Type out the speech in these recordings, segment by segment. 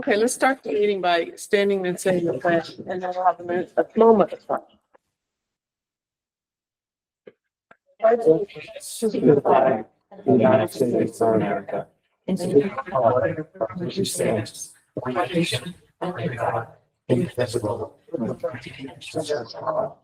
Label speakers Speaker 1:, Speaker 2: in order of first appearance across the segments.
Speaker 1: Okay, let's start the meeting by standing and saying the pledge, and then we'll have a moment of silence.
Speaker 2: To the flag of the United States of America, and to the republic for which it stands, one nation, under God, indivisible, with liberty and justice for all.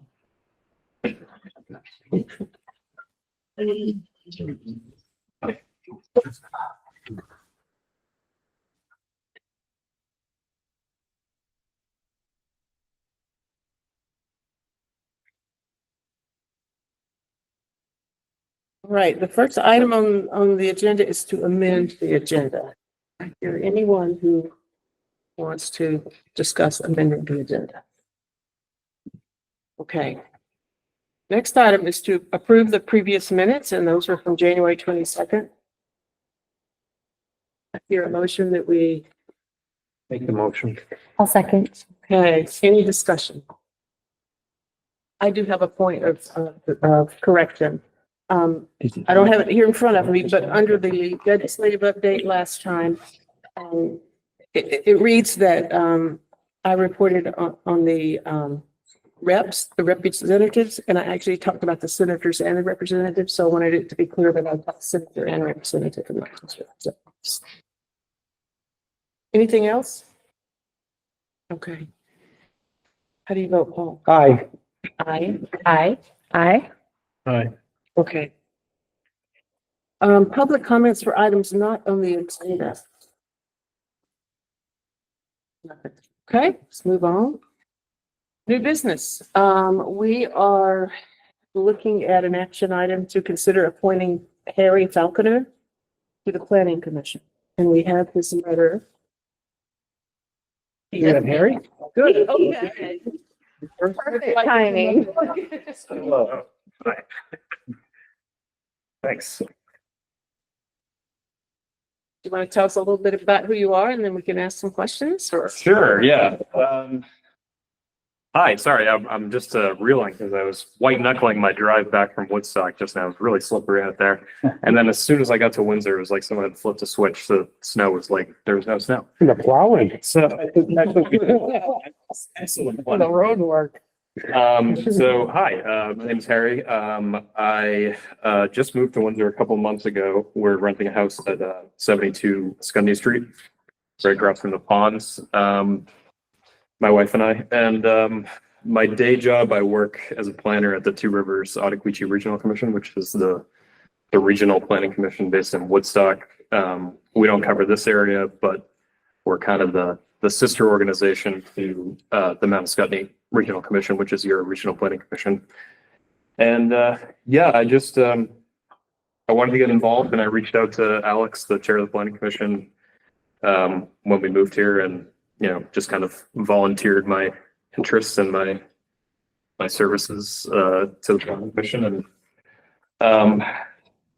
Speaker 1: Right, the first item on the agenda is to amend the agenda. Is there anyone who wants to discuss amending the agenda? Okay. Next item is to approve the previous minutes, and those are from January 22nd. I hear a motion that we,
Speaker 2: Make the motion.
Speaker 3: I'll second.
Speaker 1: okay, any discussion? I do have a point of correction. I don't have it here in front of me, but under the legislative update last time, it reads that, I reported on the, reps, the representatives, and I actually talked about the senators and the representatives, so I wanted it to be clear that I'm a senator and representative. In my district. So. Anything else? Okay. How do you vote, Paul?
Speaker 2: Aye.
Speaker 1: Aye.
Speaker 3: Aye. Aye.
Speaker 2: Aye.
Speaker 1: Okay. Public comments for items not on the agenda. Nothing. Okay, let's move on. New business. We are looking at an action item to consider appointing Harry Falconer to the Planning Commission. And we have his letter.
Speaker 2: You have Harry?
Speaker 1: Good, okay.
Speaker 3: Perfect timing.
Speaker 2: Hello. Hi. Thanks.
Speaker 1: Do you want to tell us a little bit about who you are, and then we can ask some questions, or?
Speaker 4: Sure, yeah. Hi, sorry, I'm just reeling because I was white knuckling my drive back from Woodstock just now. It was really slippery out there. And then as soon as I got to Windsor, it was like someone had flipped a switch. The snow was like, there was no snow.
Speaker 2: The plowing.
Speaker 4: So excellent.
Speaker 2: The road work.
Speaker 4: So hi, my name's Harry. I just moved to Windsor a couple months ago. We're renting a house at 72 Scundy Street, right across from the ponds. My wife and I, and my day job, I work as a planner at the Two Rivers Ottaquechee Regional Commission, which is the regional planning commission based in Woodstock. We don't cover this area, but we're kind of the sister organization to the Mount Scottney Regional Commission, which is your regional planning commission. And yeah, I just I wanted to get involved, and I reached out to Alex, the chair of the planning commission, when we moved here, and just kind of volunteered my interests and my services to the planning commission. And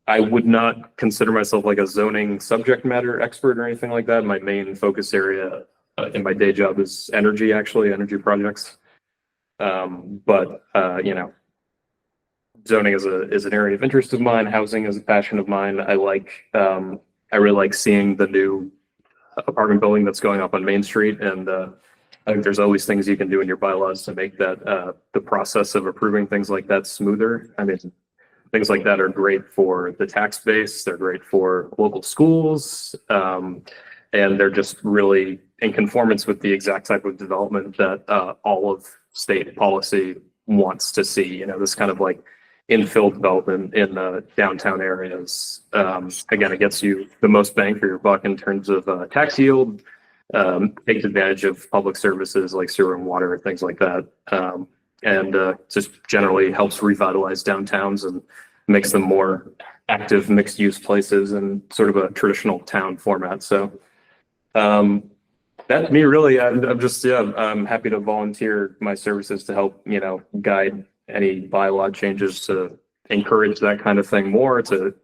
Speaker 4: I would not consider myself like a zoning subject matter expert or anything like that. My main focus area in my day job is energy projects. But zoning is an area of interest of mine. Housing is a passion of mine. I really like seeing the new apartment building that's going up on Main Street, and I think there's always things you can do in your bylaws to make that the process of approving things like that smoother. I mean, things like that are great for the tax base. They're great for local schools, and they're just really in conformance with the exact type of development that all of state policy wants to see. This kind of like infill development in the downtown areas. Again, it gets you the most bang for your buck in terms of tax yield, takes advantage of public services like sewer and water, things like that. And just generally helps revitalize downtowns and makes them more active mixed use places in sort of a traditional town format. So that's me really. I'm happy to volunteer my services to help, guide any bylaw changes to encourage that kind of thing more, to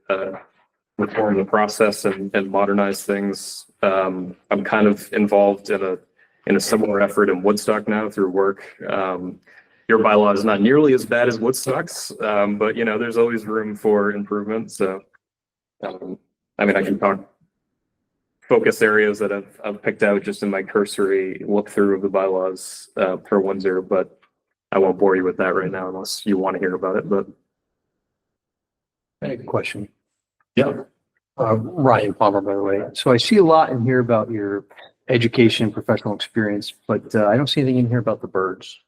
Speaker 4: reform the process and modernize things. I'm kind of involved in a similar effort in Woodstock now through work. Your bylaw is not nearly as bad as Woodstock's, but there's always room for improvement. So, I can talk focus areas that I've picked out just in my cursory look through of the bylaws for Windsor, but I won't bore you with that right now unless you want to hear about it, but
Speaker 2: I have a question.
Speaker 4: yeah.
Speaker 2: Ryan Palmer, by the way. So I see a lot in here about your education, professional experience, but I don't see anything in here about the birds.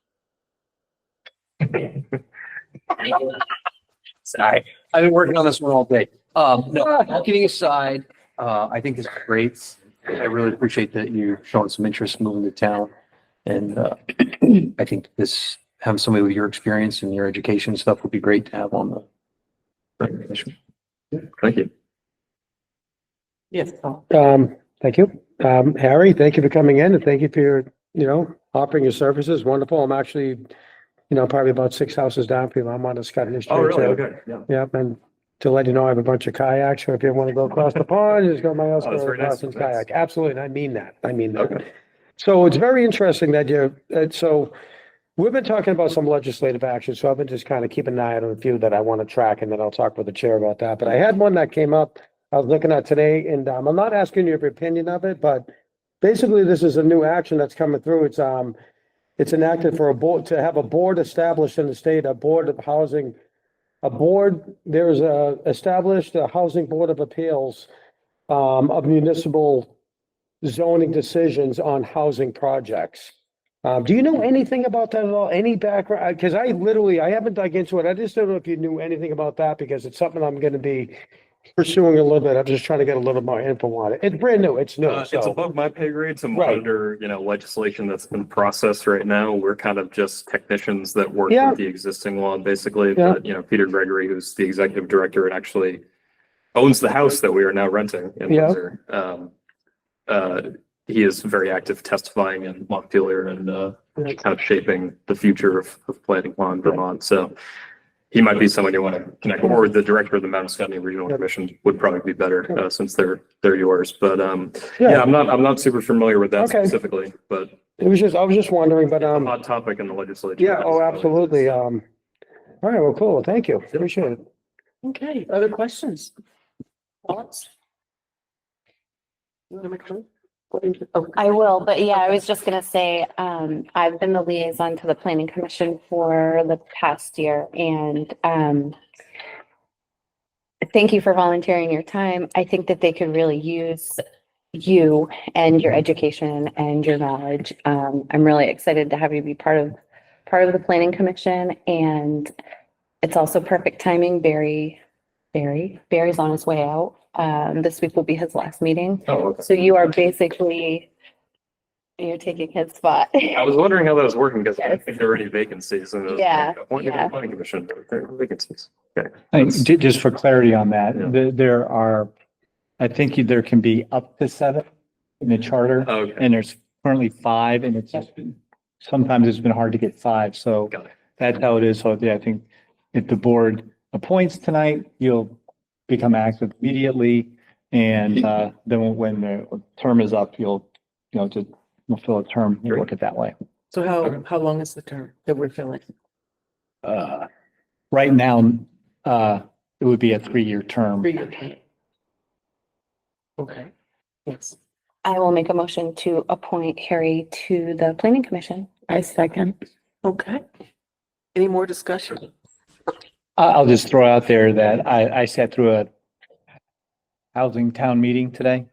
Speaker 2: Sorry, I've been working on this one all day. No, all kidding aside, I think this is great. I really appreciate that you're showing some interest moving to town. And I think this, having somebody with your experience and your education stuff would be great to have on the.
Speaker 4: Thank you.
Speaker 1: Yes, Paul.
Speaker 5: Thank you. Harry, thank you for coming in and thank you for your, offering your services. Wonderful. I'm actually, probably about 6 houses down from you. I'm on the Scottish Street.
Speaker 4: Oh, really?
Speaker 5: too.
Speaker 4: Okay. Yeah.
Speaker 5: Yep. And to let you know, I have a bunch of kayaks. So if you want to go across the pond, just go to my house,
Speaker 4: Oh, that's
Speaker 5: go
Speaker 4: very nice.
Speaker 5: across and kayak. Absolutely. And I mean that.
Speaker 4: Okay.
Speaker 5: So it's very interesting that so we've been talking about some legislative action. So I've been just kind of keeping an eye on a few that I want to track and then I'll talk with the chair about that. But I had one that came up I was looking at today and I'm not asking you your opinion of it, but basically this is a new action that's coming through. It's enacted for a board to have a board established in the state, a board of housing, there's established a housing board of appeals of municipal zoning decisions on housing projects. Do you know anything about that at all? Any background? Because I haven't dug into it. I just don't know if you knew anything about that because it's something I'm going to be pursuing a little bit. I'm just trying to get a little more info on it. It's brand new. It's new.
Speaker 4: It's
Speaker 5: So
Speaker 4: above my pay grade to
Speaker 5: Right.
Speaker 4: monitor, legislation that's in process right now. We're kind of just technicians that work
Speaker 5: Yeah.
Speaker 4: with the existing law, basically.
Speaker 5: Yeah.
Speaker 4: But, Peter Gregory, who's the executive director and actually owns the house that we are now renting in
Speaker 5: Yeah.
Speaker 4: Windsor. He is very active testifying in Montpelier and kind of shaping the future of planning law in Vermont. So he might be someone you want to connect, or the director of the Mountain Scotty Regional Commission would probably be better since they're yours. But yeah, I'm not super familiar with that
Speaker 5: Okay.
Speaker 4: specifically, but
Speaker 5: I was just wondering, but
Speaker 4: a hot topic in the legislature.
Speaker 5: yeah, oh, absolutely. All right, well, cool. Thank you. Appreciate it.
Speaker 1: Okay, other questions? Thoughts? You want to make a comment? Oh,
Speaker 3: I will, but yeah, I was just gonna say, I've been the liaison to the planning commission for the past year and, thank you for volunteering your time. I think that they could really use you and your education and your knowledge. I'm really excited to have you be part of the planning commission and it's also perfect timing. Barry's on his way out. This week will be his last meeting.
Speaker 4: Oh, okay.
Speaker 3: So you are basically, you're taking his spot.
Speaker 4: I was wondering how that was working because I
Speaker 3: Yes.
Speaker 4: think there are already vacancies and
Speaker 3: Yeah,
Speaker 4: appointed
Speaker 3: yeah.
Speaker 4: planning commission, there are vacancies. Okay.
Speaker 6: Just for clarity on that,
Speaker 4: Yeah.
Speaker 6: there are, I think there can be up to 7 in the charter,
Speaker 4: Okay.
Speaker 6: and there's currently 5, and sometimes it's been hard to get 5, so
Speaker 4: Got it.
Speaker 6: that's how it is. So yeah, I think if the board appoints tonight, you'll become active immediately, and then when the term is up, you'll fill a term, you look at it that way.
Speaker 1: so how long is the term that we're filling?
Speaker 6: Right now, it would be a 3-year term.
Speaker 1: 3-year term. Okay, yes.
Speaker 3: I will make a motion to appoint Harry to the planning commission.
Speaker 1: I second. Okay. Any more discussion?
Speaker 6: I'll just throw out there that I sat through a housing town meeting today.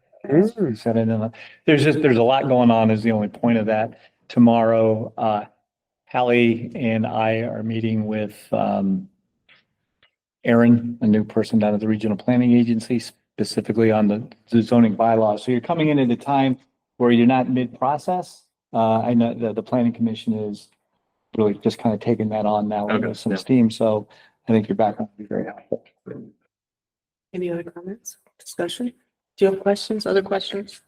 Speaker 6: Sat in and there's a lot going on is the only point of that. Tomorrow, Hallie and I are meeting with Aaron, a new person down at the Regional Planning Agency, specifically on the zoning bylaws. So you're coming in at a time where you're not mid-process. I know the planning commission is really just kind of taking that on now
Speaker 4: Okay,
Speaker 6: with some
Speaker 4: yeah.
Speaker 6: steam. So I think your background will be very helpful.
Speaker 1: Any other comments, discussion? Do you have questions, other questions?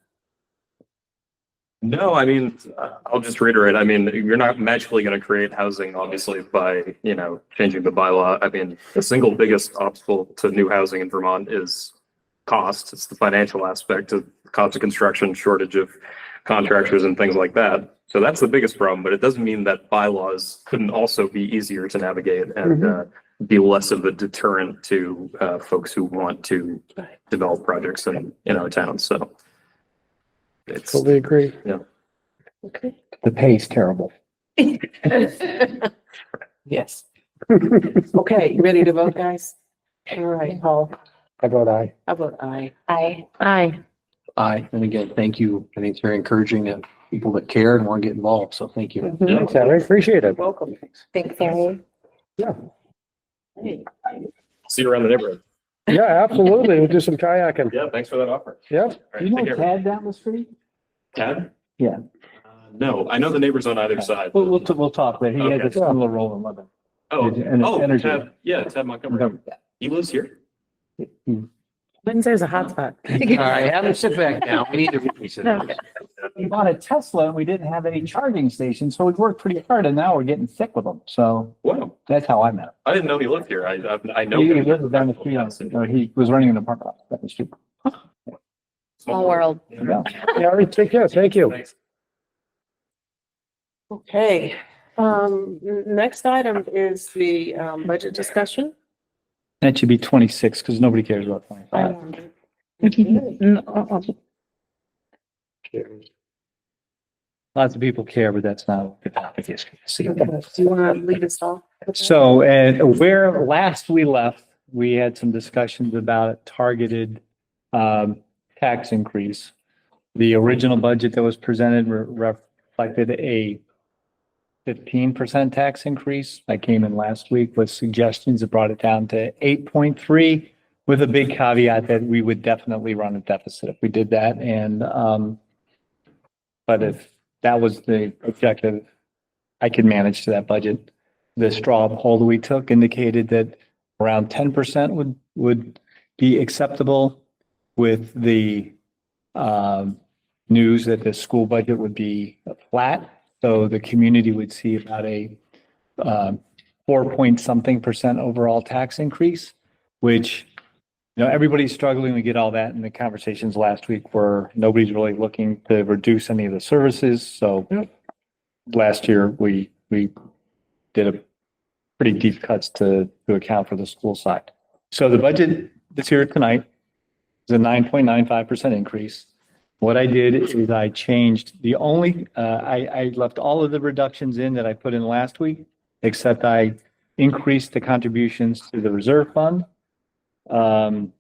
Speaker 4: No, I mean, I'll just reiterate, I mean, you're not magically going to create housing, obviously, by, changing the bylaw. I mean, the single biggest obstacle to new housing in Vermont is cost. It's the financial aspect of cost of construction, shortage of contractors and things like that. So that's the biggest problem, but it doesn't mean that bylaws couldn't also be easier to navigate and be less of a deterrent to folks who want to develop projects in our town. So it's,
Speaker 5: Totally agree.
Speaker 1: Okay.
Speaker 6: The pay's terrible.
Speaker 1: Yes. Okay, you ready to vote, guys? All right, Paul,
Speaker 5: I vote aye.
Speaker 1: how about aye?
Speaker 3: Aye.
Speaker 1: Aye.
Speaker 2: Aye. And again, thank you. I think it's very encouraging that people that care and want to get involved. So thank you.
Speaker 5: Thanks, Harry. Appreciate it.
Speaker 1: Welcome.
Speaker 3: Thanks, Harry.
Speaker 4: see you around the neighborhood.
Speaker 5: Yeah, absolutely. We'll do some kayaking.
Speaker 4: Yeah, thanks for that offer.
Speaker 5: Yeah.
Speaker 4: All right, take care.
Speaker 6: Tad down the street?
Speaker 4: Tad?
Speaker 6: Yeah.
Speaker 4: No, I know the neighbors on either side.
Speaker 6: We'll talk, but he has a
Speaker 4: Okay.
Speaker 6: similar role in Lebanon.
Speaker 4: Oh,
Speaker 6: and energy.
Speaker 4: Tad, yeah, Tad Montgomery. He lives here?
Speaker 1: Windsor's a hot spot.
Speaker 2: All right, have a sit back now. We need to reconsider.
Speaker 6: We bought a Tesla and we didn't have any charging stations, so we worked pretty hard and now we're getting thick with them. So
Speaker 4: Wow,
Speaker 6: that's how I met him.
Speaker 4: I didn't know he lived here. I know.
Speaker 6: He
Speaker 4: him.
Speaker 6: lives down the street, or he was running an apartment down the street.
Speaker 3: Small world.
Speaker 6: Yeah.
Speaker 5: Yeah, all right, take care. Thank you.
Speaker 4: Thanks.
Speaker 1: Okay, next item is the, budget discussion.
Speaker 6: That should be 26 because nobody cares about 25. Lots of people care, but that's not what the topic is.
Speaker 1: Do you want to lead us off?
Speaker 6: So, where last we left, we had some discussions about a targeted tax increase. The original budget that was presented reflected a 15% tax increase. I came in last week with suggestions that brought it down to 8.3, with a big caveat that we would definitely run a deficit if we did that. And but if that was the objective, I could manage to that budget. The straw poll that we took indicated that around 10% would be acceptable, with the news that the school budget would be flat. So the community would see about a 4-point-something% overall tax increase, which, everybody's struggling to get all that. And the conversations last week were nobody's really looking to reduce any of the services. So last year we did a pretty deep cuts to account for the school side. So the budget that's here tonight is a 9.95% increase. What I did is I changed the only, I left all of the reductions in that I put in last week, except I increased the contributions to the reserve fund from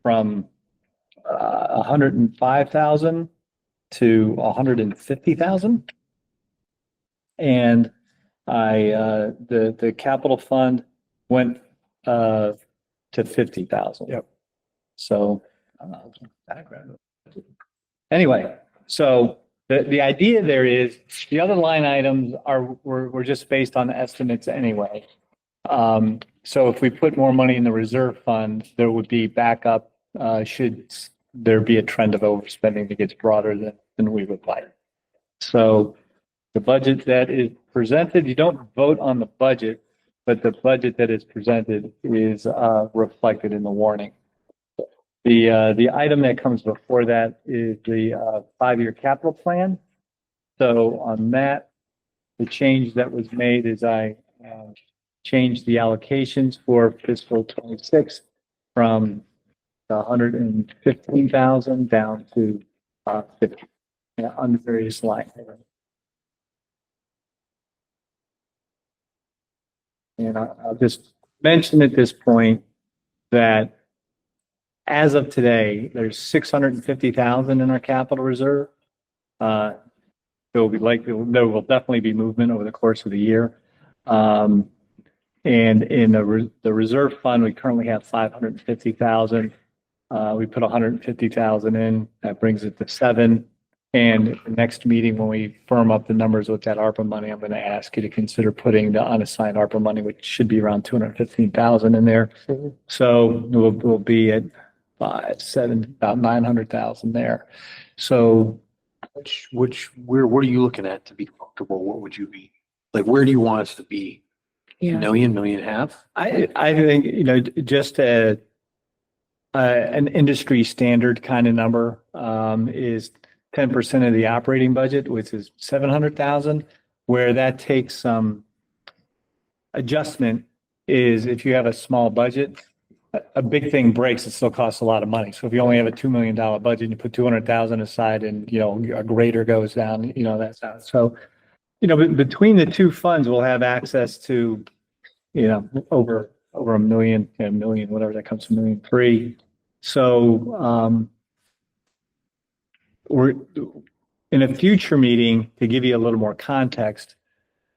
Speaker 6: 105,000 to 150,000. And the capital fund went to 50,000.
Speaker 5: Yep.
Speaker 6: So anyway, so the idea there is the other line items were just based on estimates anyway. So if we put more money in the reserve fund, there would be backup, should there be a trend of overspending that gets broader than we would like. So the budget that is presented, you don't vote on the budget, but the budget that is presented is reflected in the warning. The item that comes before that is the 5-year capital plan. So on that, the change that was made is I changed the allocations for fiscal 26 from 115,000 down to 50 on the various line items. And I'll just mention at this point that as of today, there's 650,000 in our capital reserve. There will definitely be movement over the course of the year. And in the reserve fund, we currently have 550,000. We put 150,000 in, that brings it to 7. And the next meeting, when we firm up the numbers with that ARPA money, I'm going to ask you to consider putting the unassigned ARPA money, which should be around 215,000 in there. So we'll be at 5, 7, about 900,000 there. So
Speaker 2: Where are you looking at to be comfortable? What would you be like? Where do you want us to be?
Speaker 1: Yeah.
Speaker 2: Million and a half?
Speaker 6: I think, just an industry standard kind of number is 10% of the operating budget, which is 700,000. Where that takes some adjustment is if you have a small budget, a big thing breaks, it still costs a lot of money. So if you only have a $2 million budget and you put 200,000 aside and, a grader goes down, that's out. So, between the two funds, we'll have access to, over a million, whatever that comes to, 1.3 million. So, we're in a future meeting, to give you a little more context,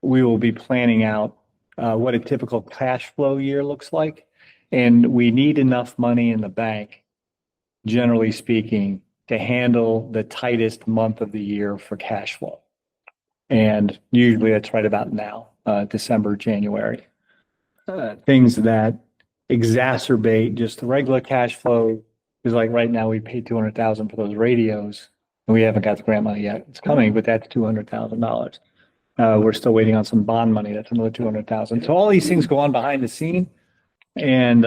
Speaker 6: we will be planning out what a typical cash flow year looks like. And we need enough money in the bank, generally speaking, to handle the tightest month of the year for cash flow. And usually that's right about now, December, January. Things that exacerbate just the regular cash flow is like right now we paid 200,000 for those radios and we haven't got the grant money yet. It's coming, but that's $200,000. We're still waiting on some bond money. That's another 200,000. So all these things go on behind the scene. And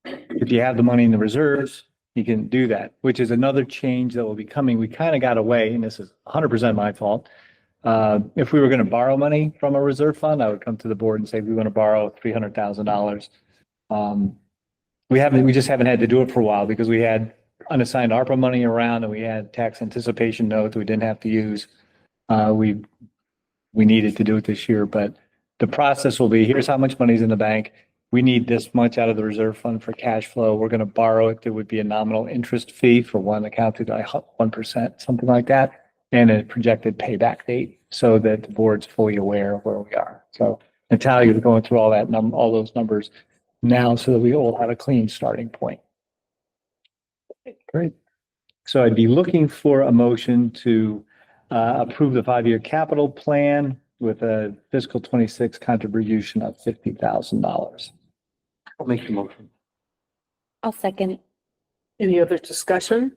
Speaker 6: if you have the money in the reserves, you can do that, which is another change that will be coming. We kind of got away, and this is 100% my fault. If we were going to borrow money from a reserve fund, I would come to the board and say, we want to borrow $300,000. We just haven't had to do it for a while because we had unassigned ARPA money around and we had tax anticipation notes we didn't have to use. We needed to do it this year, but the process will be, here's how much money's in the bank. We need this much out of the reserve fund for cash flow. We're going to borrow it. There would be a nominal interest fee for one account to 1%, something like that, and a projected payback date so that the board's fully aware of where we are. So Natalia is going through all those numbers now so that we all have a clean starting point. Great. So I'd be looking for a motion to approve the 5-year capital plan with a fiscal 26 contribution of $50,000.
Speaker 5: I'll make the motion.
Speaker 3: I'll second.
Speaker 1: Any other discussion?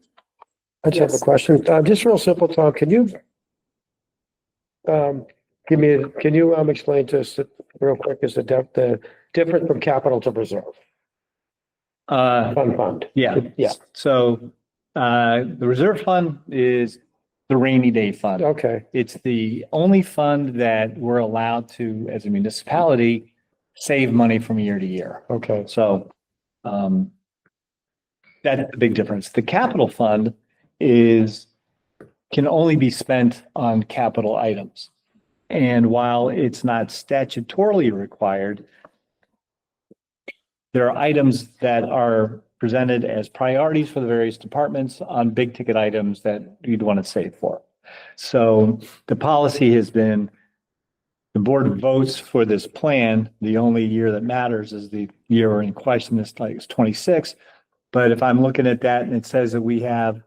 Speaker 5: I just have a
Speaker 1: Yes.
Speaker 5: question. Just real simple, Tom, can you explain to us real quick, is the difference from capital to reserve? Fund.
Speaker 6: Yeah.
Speaker 5: Yeah.
Speaker 6: So the reserve fund is the rainy day fund.
Speaker 5: Okay.
Speaker 6: It's the only fund that we're allowed to, as a municipality, save money from year to year.
Speaker 5: Okay.
Speaker 6: So that's the big difference. The capital fund can only be spent on capital items. And while it's not statutorily required, there are items that are presented as priorities for the various departments on big ticket items that you'd want to save for. So the policy has been, the board votes for this plan. The only year that matters is the year in question, this like is 26. But if I'm looking at that and it says that we have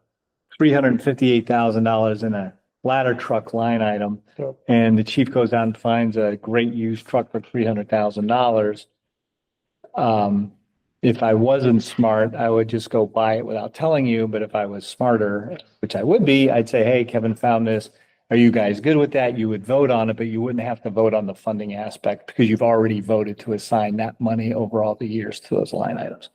Speaker 6: $358,000 in a ladder truck line item,
Speaker 5: Yep.
Speaker 6: and the chief goes out and finds a great used truck for $300,000. If I wasn't smart, I would just go buy it without telling you. But if I was smarter, which I would be, I'd say, hey, Kevin found this. Are you guys good with that? You would vote on it, but you wouldn't have to vote on the funding aspect because you've already voted to assign that money over all the years to those line items.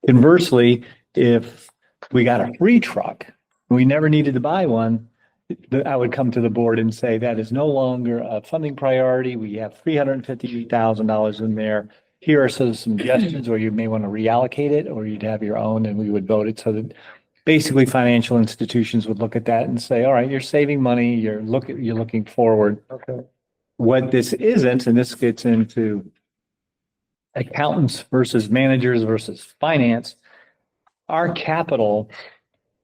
Speaker 6: Conversely, if we got a free truck, and we never needed to buy one, I would come to the board and say that is no longer a funding priority. We have $350,000 in there. Here are some suggestions where you may want to reallocate it, or you'd have your own, and we would vote it so that basically financial institutions would look at that and say, all right, you're saving money, you're looking forward.
Speaker 5: Okay.
Speaker 6: What this isn't, and this gets into accountants versus managers versus finance, our capital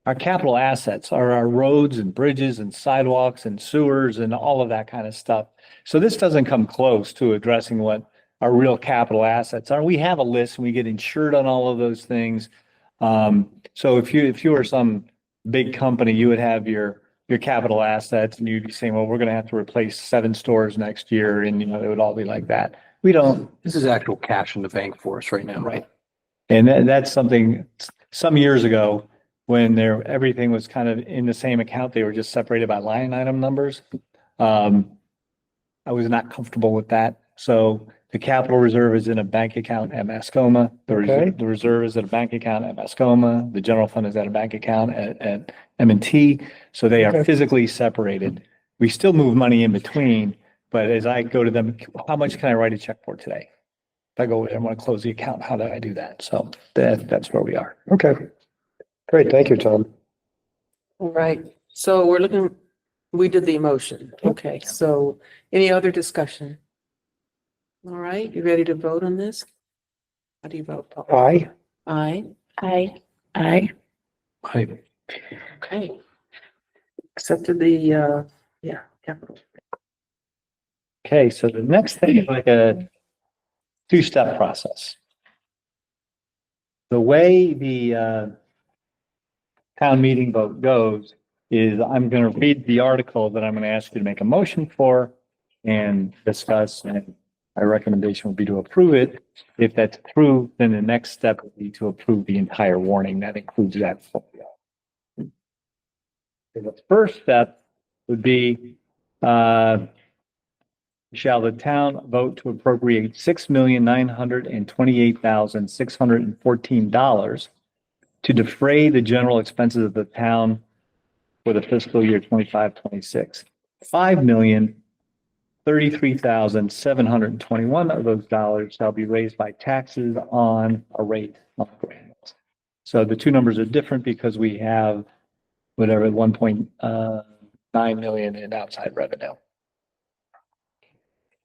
Speaker 6: assets are our roads and bridges and sidewalks and sewers and all of that kind of stuff. So this doesn't come close to addressing what our real capital assets are. We have a list and we get insured on all of those things. So if you were some big company, you would have your capital assets and you'd be saying, well, we're going to have to replace 7 stores next year. And, it would all be like that. We don't.
Speaker 2: This is actual cash in the bank for us right now.
Speaker 6: Right. And that's something some years ago when everything was kind of in the same account, they were just separated by line item numbers. I was not comfortable with that. So the capital reserve is in a bank account at Mascoma. The reserve is at a bank account at Mascoma. The general fund is at a bank account at M&T. So they are physically separated. We still move money in between, but as I go to them, how much can I write a check for today? if I go over there and want to close the account, how do I do that? So that's where we are.
Speaker 5: Okay. Great. Thank you, Tom.
Speaker 1: All right, so we did the emotion. Okay, so any other discussion? All right, you ready to vote on this? How do you vote, Paul?
Speaker 5: Aye.
Speaker 1: Aye.
Speaker 3: Aye.
Speaker 1: Aye.
Speaker 6: Aye.
Speaker 1: Okay. Accepted the, capital.
Speaker 6: Okay, so the next thing is like a two-step process. The way the town meeting vote goes is I'm going to read the article that I'm going to ask you to make a motion for and discuss, and my recommendation would be to approve it. If that's approved, then the next step would be to approve the entire warning. That includes that. The first step would be, shall the town vote to appropriate $6,928,614 to defray the general expenses of the town for the fiscal year 25-26. $5,033,721 of those dollars shall be raised by taxes on a rate of grants. So the two numbers are different because we have whatever, 1.9 million in outside revenue.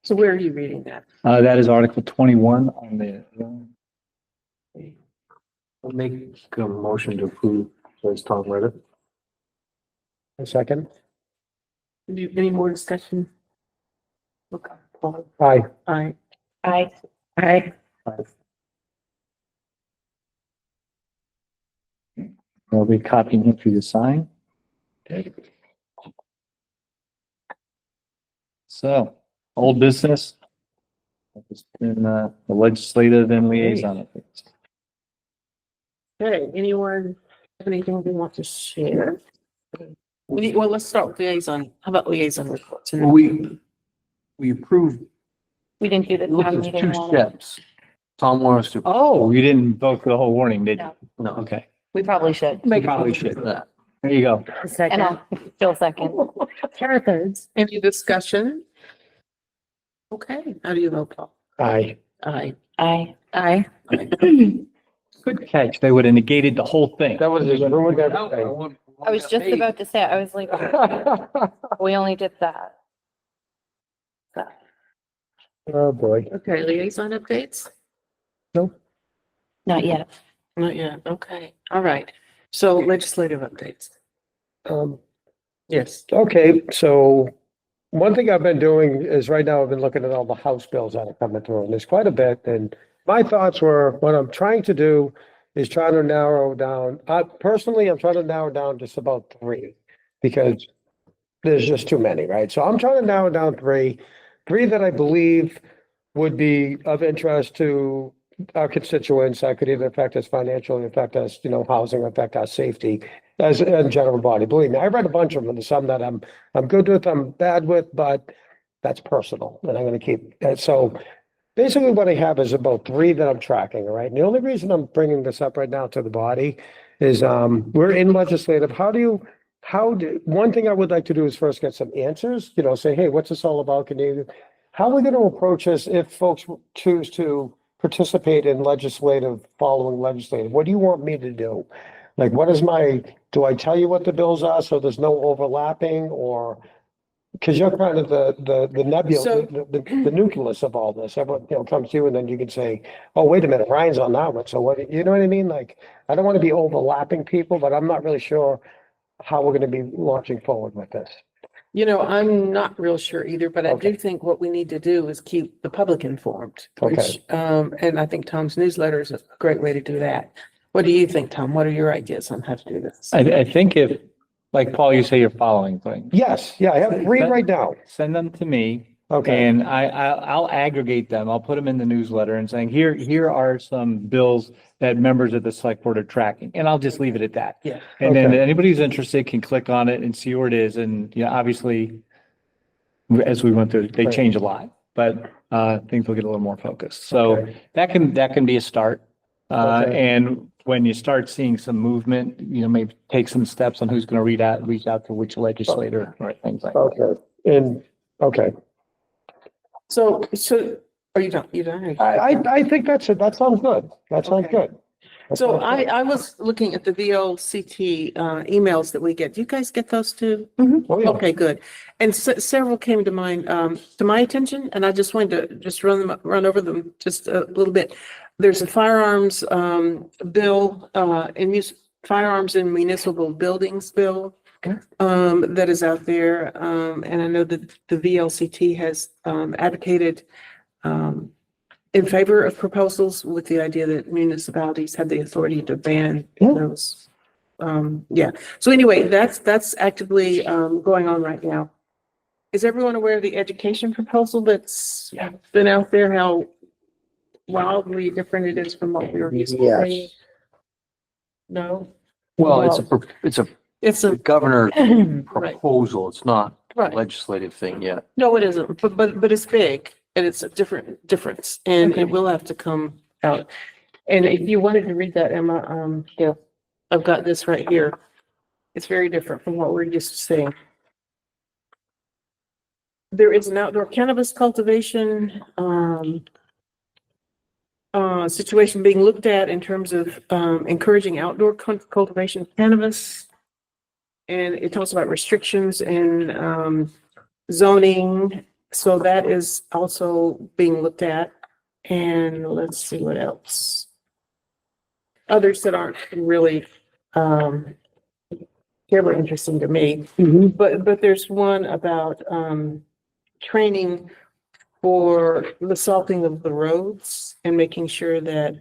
Speaker 1: So where are you reading that?
Speaker 6: That is Article 21 on the.
Speaker 5: I'll make a motion to approve, as Tom read it. A second.
Speaker 1: Any more discussion? Okay, Paul.
Speaker 5: Aye.
Speaker 1: Aye.
Speaker 3: Aye.
Speaker 1: Aye.
Speaker 6: I'll be copying it for you to sign. So, old business. It's been the legislative and liaison.
Speaker 1: Okay, anyone have anything they want to share? Well, let's start with liaison. How about liaison reports?
Speaker 2: Well, we approved,
Speaker 3: We didn't do the
Speaker 2: look,
Speaker 3: town
Speaker 2: there's
Speaker 3: meeting.
Speaker 2: two
Speaker 3: one.
Speaker 2: steps. Tom wants to,
Speaker 6: Oh, you didn't vote for the whole warning, did you?
Speaker 3: No.
Speaker 2: no,
Speaker 6: Okay,
Speaker 3: We probably should.
Speaker 2: make probably should for that.
Speaker 6: there you go.
Speaker 3: And I'll still second. Tara thirds.
Speaker 1: Any discussion? Okay, how do you vote, Paul?
Speaker 5: Aye.
Speaker 1: Aye.
Speaker 3: Aye.
Speaker 1: Aye.
Speaker 6: Good catch. They would have negated the whole thing.
Speaker 5: That was just ruined everything.
Speaker 3: I was just about to say, I was like, we only did that.
Speaker 5: Oh, boy.
Speaker 1: Okay, liaison updates?
Speaker 3: Not yet.
Speaker 1: Not yet. Okay, all right. So legislative updates. Yes.
Speaker 5: Okay, so one thing I've been doing is right now I've been looking at all the House bills that are coming through, and there's quite a bit. And my thoughts were, what I'm trying to do is trying to narrow down. Personally, I'm trying to narrow down just about 3 because there's just too many, right? So I'm trying to narrow down 3 that I believe would be of interest to our constituents. That could either affect us financially, affect us, housing, affect our safety as a general body. Believe me, I read a bunch of them. There's some that I'm good with, I'm bad with, but that's personal, and I'm going to keep. So basically what I have is about 3 that I'm tracking, all right? And the only reason I'm bringing this up right now to the body is we're in legislative. One thing I would like to do is first get some answers, say, hey, what's this all about? How are we going to approach this if folks choose to participate in following legislative? What do you want me to do? Like, do I tell you what the bills are so there's no overlapping, or because you're kind of the nebula,
Speaker 1: So-
Speaker 5: the nucleus of all this. Everyone, comes to you and then you can say, oh, wait a minute, Ryan's on that one. So what, you know what I mean? Like, I don't want to be overlapping people, but I'm not really sure how we're going to be launching forward with this.
Speaker 1: I'm not real sure either, but I do think what we need to do is keep the public informed. Which, and I think Tom's newsletter is a great way to do that. What do you think, Tom? What are your ideas on how to do this?
Speaker 6: I think if, like Paul, you say you're following things,
Speaker 5: Yes, yeah, I have 3 right now.
Speaker 6: send them to me.
Speaker 5: Okay,
Speaker 6: And I'll aggregate them. I'll put them in the newsletter and saying, here are some bills that members of the select board are tracking. And I'll just leave it at that.
Speaker 1: Yeah.
Speaker 6: And then
Speaker 5: Okay.
Speaker 6: anybody who's interested can click on it and see where it is. And, obviously, as we went through, they
Speaker 5: Right.
Speaker 6: change a lot, but things will get a little more focused. So
Speaker 5: Okay.
Speaker 6: that can be a start.
Speaker 5: Okay.
Speaker 6: And when you start seeing some movement, maybe take some steps on who's going to reach out to which legislator or things like that.
Speaker 5: okay, okay.
Speaker 1: So Are you done? You done?
Speaker 5: I think that's it. That sounds good. That sounds
Speaker 1: Okay.
Speaker 5: good. That
Speaker 1: So
Speaker 5: sounds good.
Speaker 1: I was looking at the VLCT emails that we get. Do you guys get those too?
Speaker 5: Oh, yeah.
Speaker 1: Okay, good. And several came to mind, to my attention, and I just wanted to just run over them just a little bit. There's a firearms bill, firearms in municipal buildings bill
Speaker 5: Okay.
Speaker 1: that is out there. And I know that the VLCT has advocated in favor of proposals with the idea that municipalities have the authority to ban
Speaker 5: Yeah.
Speaker 1: those. Yeah, so anyway, that's actively going on right now. Is everyone aware of the education proposal that's been out there, how wildly different it is from what we were used to
Speaker 2: Yes.
Speaker 1: seeing? No?
Speaker 7: Well, it's
Speaker 1: It's
Speaker 7: a
Speaker 1: a,
Speaker 7: governor
Speaker 1: right,
Speaker 7: proposal. It's not a
Speaker 1: right.
Speaker 7: legislative thing yet.
Speaker 1: No, it isn't, but it's big and it's a difference and it will have to come out. And if you wanted to read that, Emma, yeah, I've got this right here. It's very different from what we're used to seeing. There is an outdoor cannabis cultivation, situation being looked at in terms of, encouraging outdoor cultivation of cannabis. And it talks about restrictions and, zoning. So that is also being looked at. And let's see what else. Others that aren't really, terribly interesting to me. But there's one about, training for the salting of the roads and making sure that,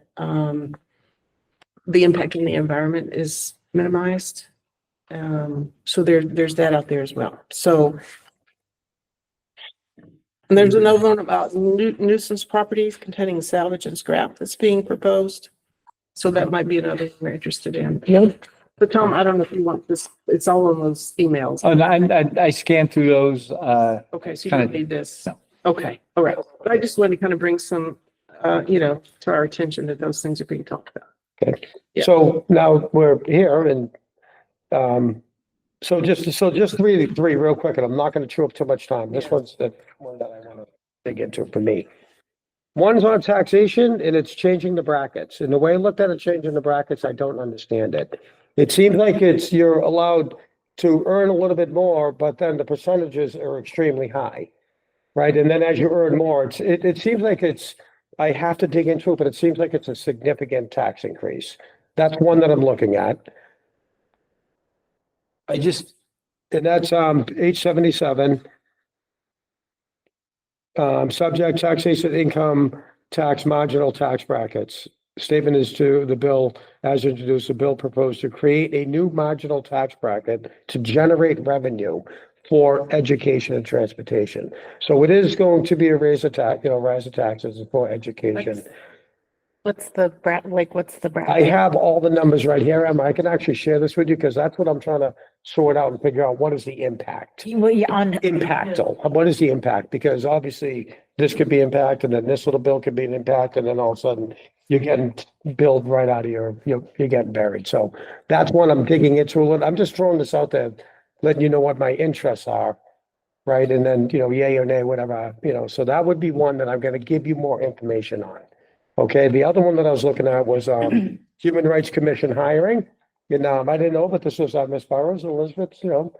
Speaker 1: the impact on the environment is minimized. So there's that out there as well. So and there's another one about nuisance properties containing salvage and scrap that's being proposed. So that might be another we're interested in. But Tom, I don't know if you want this, it's all in those emails.
Speaker 6: And I scanned through those,
Speaker 1: Okay, so you don't need this.
Speaker 6: No.
Speaker 1: Okay, all right. But I just wanted to kind of bring some, to our attention that those things are being talked about.
Speaker 5: Okay.
Speaker 1: Yeah.
Speaker 5: So now we're here and, so just three real quick, and I'm not gonna chew up too much time. This one's the one that I wanna dig into for me. One's on taxation and it's changing the brackets. And the way I looked at it, changing the brackets, I don't understand it. It seems like you're allowed to earn a little bit more, but then the percentages are extremely high. Right? And then as you earn more, it seems like I have to dig into it, but it seems like it's a significant tax increase. That's one that I'm looking at. And that's, page 77. Subject taxation, income tax, marginal tax brackets. Statement is to the bill as introduced, the bill proposed to create a new marginal tax bracket to generate revenue for education and transportation. So it is going to be a rise of taxes for education.
Speaker 3: What's the what's the
Speaker 5: I have all the numbers right here, Emma. I can actually share this with you because that's what I'm trying to sort out and figure out what is the impact.
Speaker 3: Well, yeah, on
Speaker 5: Impact, though. What is the impact? Because obviously this could be impact and then this little bill could be an impact and then all of a sudden you're getting billed right out of you're getting buried. So that's one I'm digging into a little. I'm just throwing this out there, letting you know what my interests are. Right. And then, yay or nay, whatever, so that would be one that I'm going to give you more information on. Okay. The other one that I was looking at was, Human Rights Commission hiring. And, I didn't know, but this was, Ms. Burrows, Elizabeth, the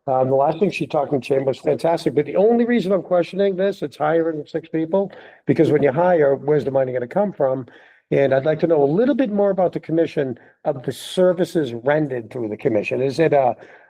Speaker 5: last thing she talked in chamber was fantastic. But the only reason I'm questioning this, it's hiring 6 people, because when you hire, where's the money going to come from? And I'd like to know a little bit more about the commission of the services rendered through the commission. Is it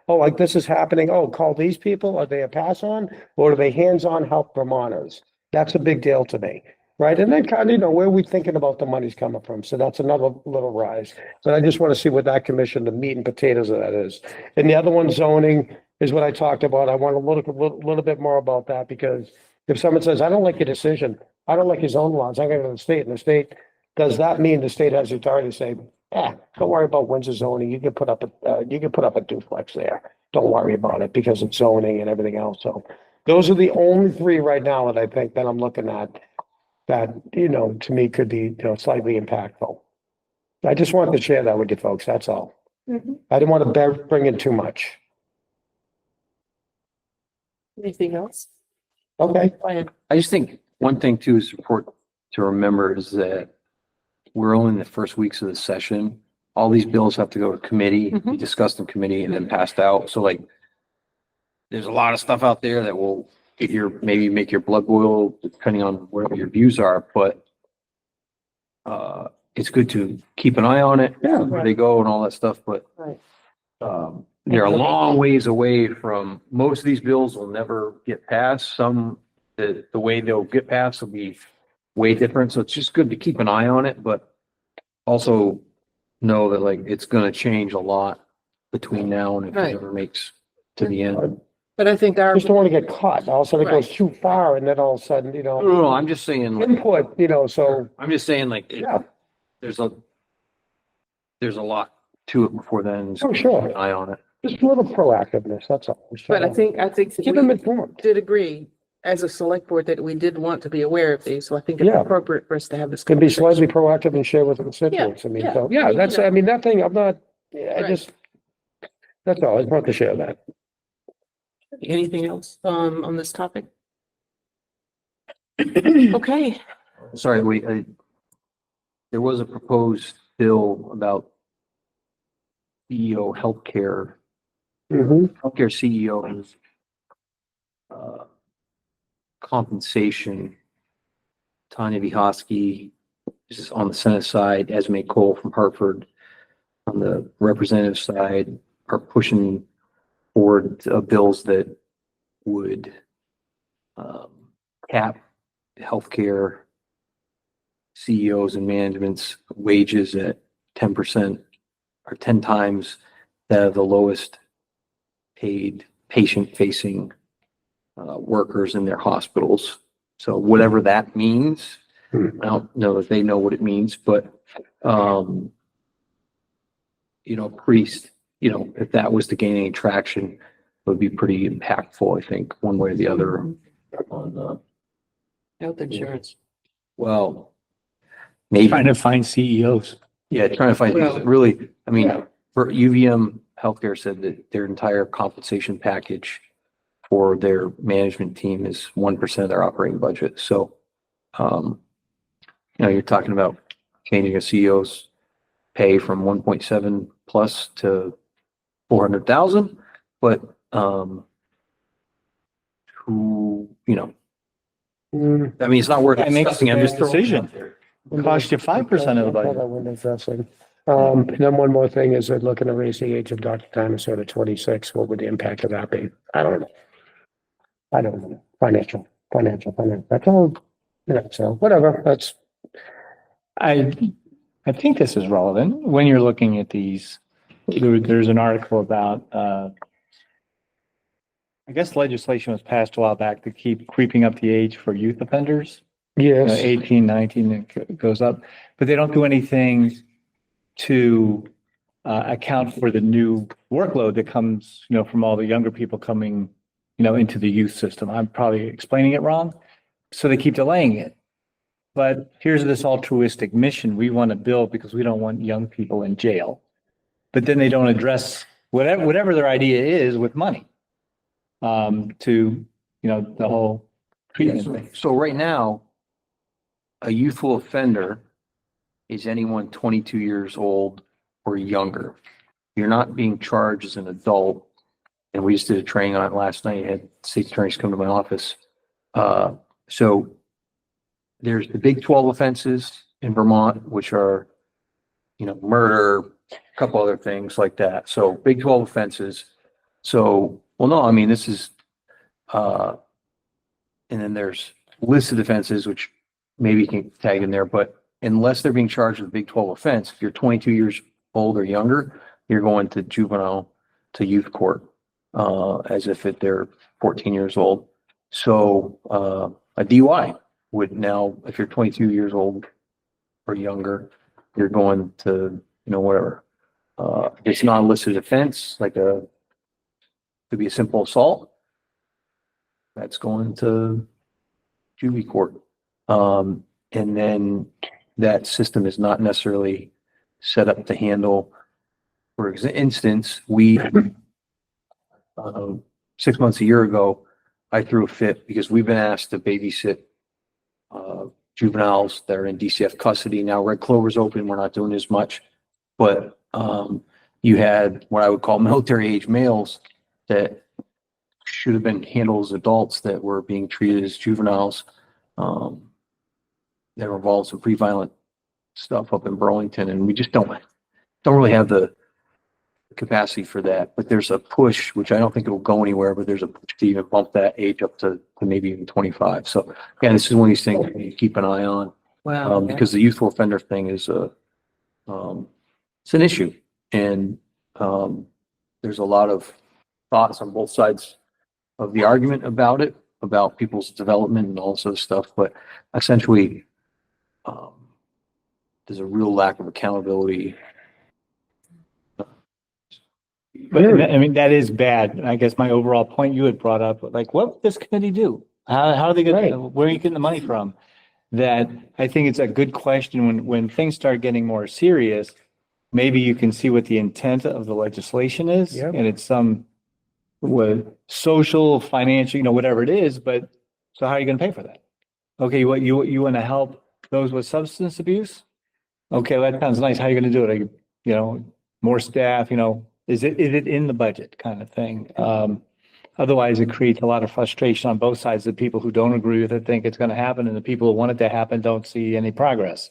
Speaker 5: like this is happening? Oh, call these people. Are they a pass on or are they hands-on help Vermonters? That's a big deal to me. Right. And then kind of, where are we thinking about the money's coming from? So that's another little rise. But I just want to see what that commission, the meat and potatoes of that is. And the other one, zoning, is what I talked about. I want to look a little bit more about that because if someone says, I don't like your decision, I don't like your zone laws, I'm going to go to the state, and the state, does that mean the state has the authority to say, don't worry about Windsor zoning, you can put up a duplex there. Don't worry about it because it's zoning and everything else. So those are the only 3 right now that I think that I'm looking at that, to me could be, slightly impactful. I just wanted to share that with you folks. That's all. I didn't want to bring in too much.
Speaker 1: Anything else?
Speaker 5: Okay.
Speaker 1: Go ahead.
Speaker 7: I just think one thing too is important to remember is that we're only in the first weeks of the session. All these bills have to go to committee, be discussed in committee and then passed out. So like, there's a lot of stuff out there that will get maybe make your blood boil depending on whatever your views are, but it's good to keep an eye on it, where they go and all that stuff, but
Speaker 1: Right.
Speaker 7: they're a long ways away from, most of these bills will never get passed. Some, the way they'll get passed will be way different. So it's just good to keep an eye on it, but also know that like, it's gonna change a lot between now and if
Speaker 1: Right.
Speaker 7: it ever makes to the end.
Speaker 1: But I think our,
Speaker 5: Just don't want to get caught. All of a sudden it goes too far and then all of a sudden,
Speaker 7: No, I'm just saying, like,
Speaker 5: input, so,
Speaker 7: I'm just saying like,
Speaker 5: yeah.
Speaker 7: there's a lot to it before then.
Speaker 5: Oh, sure.
Speaker 7: Keep an eye on it.
Speaker 5: Just a little proactiveness, that's all.
Speaker 1: but I think
Speaker 5: Keep them
Speaker 1: we
Speaker 5: informed.
Speaker 1: did agree as a select board that we did want to be aware of these. So I think it's
Speaker 5: Yeah.
Speaker 1: appropriate for us to have this.
Speaker 5: Can be
Speaker 1: conversation.
Speaker 5: slightly proactive and share with the constituents. I mean, so, yeah, that's, I mean, that thing, I'm not, I
Speaker 1: Right.
Speaker 5: just, that's all. I just want to share that.
Speaker 1: Anything else, on this topic? Okay,
Speaker 7: Sorry, there was a proposed bill about CEO healthcare, healthcare CEOs, compensation. Tanya Vihosky is on the Senate side, Esme Cole from Hartford on the representative side are pushing forward bills that would cap healthcare CEOs and management's wages at 10% or 10 times that of the lowest paid patient-facing workers in their hospitals. So whatever that means, I don't know if they know what it means, but priest, if that was to gain any traction, it would be pretty impactful, I think, one way or the other on
Speaker 1: health insurance.
Speaker 7: well, maybe.
Speaker 6: Trying to find CEOs.
Speaker 7: Yeah, trying to find,
Speaker 1: Well,
Speaker 7: really, I mean, for UVM Healthcare said that their entire compensation package for their management team is 1% of their operating budget. So, you're talking about changing a CEO's pay from 1.7 plus to 400,000, but, I mean, it's not worth
Speaker 6: That makes
Speaker 7: discussing. I'm
Speaker 6: a
Speaker 7: just throwing it
Speaker 6: decision.
Speaker 7: out there.
Speaker 6: Cost you 5% of the budget.
Speaker 5: That window dressing. And then one more thing is they're looking to raise the age of Dr. Dinosaur to 26. What would the impact of that be? I don't know. Financial. That's all, so whatever, that's,
Speaker 6: I think this is relevant when you're looking at these. There's an article about, I guess legislation was passed a while back to keep creeping up the age for youth offenders.
Speaker 5: yes.
Speaker 6: 18, 19, it goes up, but they don't do anything to account for the new workload that comes, from all the younger people coming, into the youth system. I'm probably explaining it wrong. So they keep delaying it. But here's this altruistic mission. We want to build because we don't want young people in jail. But then they don't address whatever their idea is with money to, the whole treatment thing.
Speaker 7: So right now, a youthful offender is anyone 22 years old or younger. You're not being charged as an adult. And we just did a training on it last night. I had state attorneys come to my office. So there's the big 12 offenses in Vermont, which are, murder, a couple other things like that. So big 12 offenses. So, well, no, I mean, this is, and then there's listed offenses, which maybe you can tag in there, but unless they're being charged with a big 12 offense, if you're 22 years old or younger, you're going to juvenile to youth court, as if they're 14 years old. So, a DUI would now, if you're 22 years old or younger, you're going to, whatever. It's not a listed offense, could be a simple assault. That's going to juvie court. And then that system is not necessarily set up to handle, for instance, we, 6 months, a year ago, I threw a fit because we've been asked to babysit juveniles that are in DCF custody. Now Red Clover's open, we're not doing as much. But, you had what I would call military age males that should have been handled as adults that were being treated as juveniles. That were involved in some pretty violent stuff up in Burlington, and we just don't really have the capacity for that. But there's a push, which I don't think it'll go anywhere, but there's a push to even bump that age up to maybe even 25. So again, this is one of these things we need to keep an eye on,
Speaker 1: Wow.
Speaker 7: because the youthful offender thing is it's an issue, and there's a lot of thoughts on both sides of the argument about it, about people's development and all this other stuff. But essentially, there's a real lack of accountability.
Speaker 6: But I mean, that is bad. I guess my overall point you had brought up, like, what would this committee do? How are they going to, where are you getting the money from? That I think it's a good question when things start getting more serious, maybe you can see what the intent of the legislation is.
Speaker 5: Yep.
Speaker 6: And it's some social, financial, whatever it is, but so how are you going to pay for that? Okay, what you want to help those with substance abuse? Okay, well, that sounds nice. How are you going to do it? Are you, more staff, is it in the budget kind of thing? Otherwise it creates a lot of frustration on both sides. The people who don't agree with it think it's going to happen, and the people who want it to happen don't see any progress.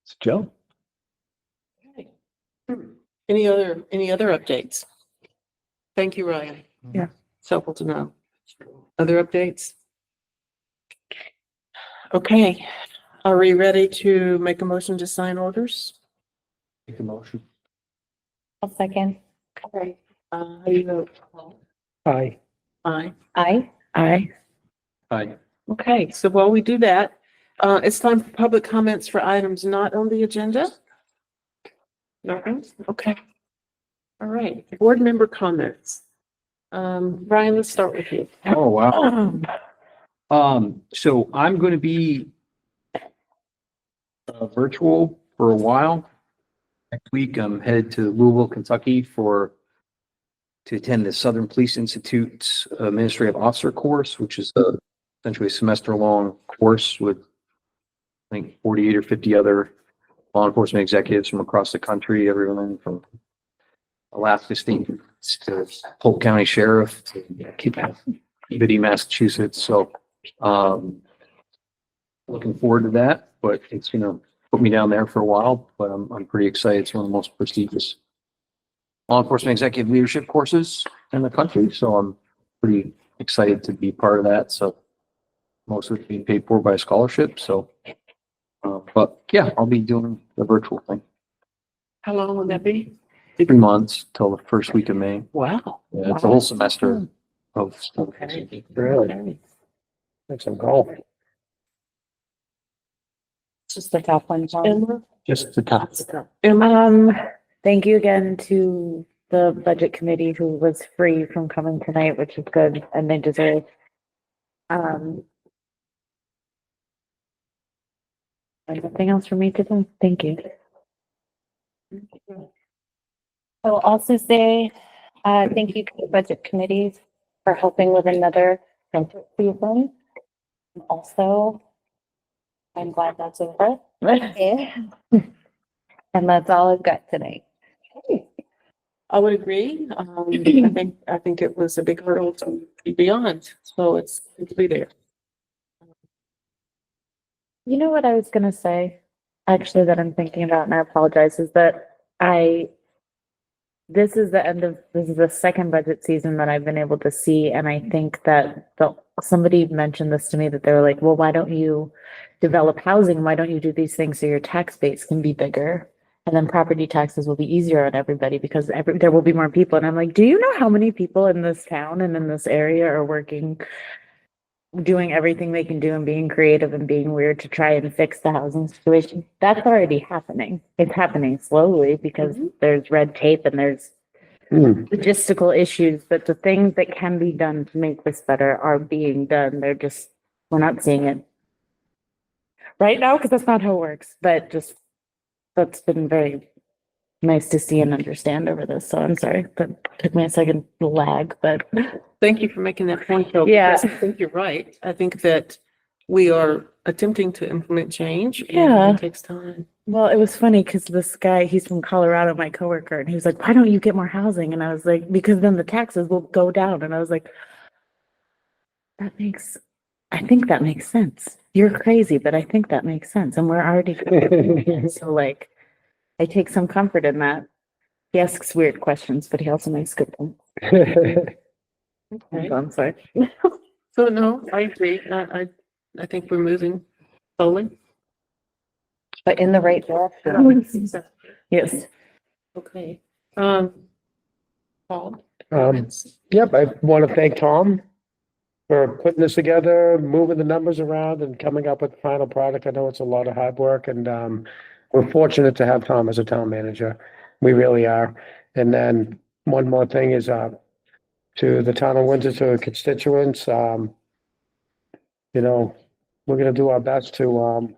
Speaker 6: It's Joe.
Speaker 1: Any other updates? Thank you, Ryan.
Speaker 3: Yeah.
Speaker 1: It's helpful to know. Other updates? Okay, are we ready to make a motion to sign orders?
Speaker 7: Make a motion.
Speaker 3: I'll second.
Speaker 1: Okay. How do you vote?
Speaker 5: Aye.
Speaker 1: Aye.
Speaker 3: Aye.
Speaker 1: Aye.
Speaker 7: Aye.
Speaker 1: Okay, so while we do that, it's time for public comments for items not on the agenda. Nothing? Okay. All right, board member comments. Brian, let's start with you.
Speaker 7: Oh, wow. So I'm going to be virtual for a while. Next week, I'm headed to Louisville, Kentucky to attend the Southern Police Institute's Administrative Officer course, which is essentially a semester-long course with, I think, 48 or 50 other law enforcement executives from across the country, everyone from Alaska State to Polk County Sheriff to Peabody, Massachusetts. So, looking forward to that, but it's going to put me down there for a while, but I'm pretty excited. It's one of the most prestigious law enforcement executive leadership courses in the country. So I'm pretty excited to be part of that. So most of it's being paid for by a scholarship. So, but yeah, I'll be doing the virtual thing.
Speaker 1: How long will that be?
Speaker 7: 3 months till the first week of May.
Speaker 1: Wow.
Speaker 7: Yeah, it's a whole semester of stuff.
Speaker 1: Okay.
Speaker 5: Really? Make some call.
Speaker 3: Just the top one.
Speaker 1: Emma?
Speaker 7: Just the top.
Speaker 1: Emma?
Speaker 3: Thank you again to the budget committee who was free from coming tonight, which is good, and they deserve. Nothing else for me to do. Thank you. I will also say, thank you to the budget committees for helping with another budget season. Also, I'm glad that's over. Yeah. And that's all I've got tonight.
Speaker 1: I would agree. I think it was a big hurdle to be beyond, so it's good to be there.
Speaker 3: You know what I was gonna say, actually, that I'm thinking about, and I apologize, is that this is the second budget season that I've been able to see, and I think that somebody mentioned this to me, that they were like, well, why don't you develop housing? Why don't you do these things so your tax base can be bigger? And then property taxes will be easier on everybody because there will be more people. And I'm like, do you know how many people in this town and in this area are working, doing everything they can do and being creative and being weird to try and fix the housing situation? That's already happening. It's happening slowly because there's red tape and there's logistical issues, but the things that can be done to make this better are being done. We're not seeing it right now because that's not how it works, but just that's been very nice to see and understand over this. So I'm sorry, that took me a second to lag, but
Speaker 1: Thank you for making that point, though.
Speaker 3: Yeah.
Speaker 1: because I think you're right. I think that we are attempting to implement change. and
Speaker 3: Yeah.
Speaker 1: It takes time.
Speaker 3: well, it was funny because this guy, he's from Colorado, my coworker, and he was like, why don't you get more housing? And I was like, because then the taxes will go down. And I was like, I think that makes sense. You're crazy, but I think that makes sense. And we're already, so like, I take some comfort in that. He asks weird questions, but he also makes good points.
Speaker 1: Okay.
Speaker 3: I'm sorry.
Speaker 1: So no, I agree. I think we're moving slowly.
Speaker 3: But in the right direction. Yes.
Speaker 1: Okay. Paul?
Speaker 5: Yep, I want to thank Tom for putting this together, moving the numbers around and coming up with the final product. I know it's a lot of hard work and, we're fortunate to have Tom as a town manager. We really are. And then one more thing is, to the town of Windsor, to constituents, you know, we're gonna do our best to,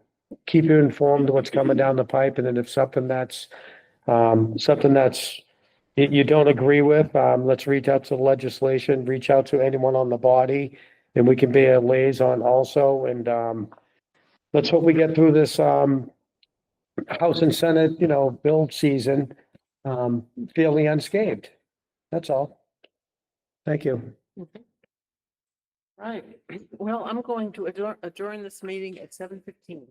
Speaker 5: keep you informed of what's coming down the pipe. And then if something that's you don't agree with, let's reach out to the legislation, reach out to anyone on the body, and we can be a liaison also. And, let's hope we get through this, House and Senate, build season, fairly unscathed. That's all. Thank you.
Speaker 1: Right. Well, I'm going to adjourn this meeting at 7:15.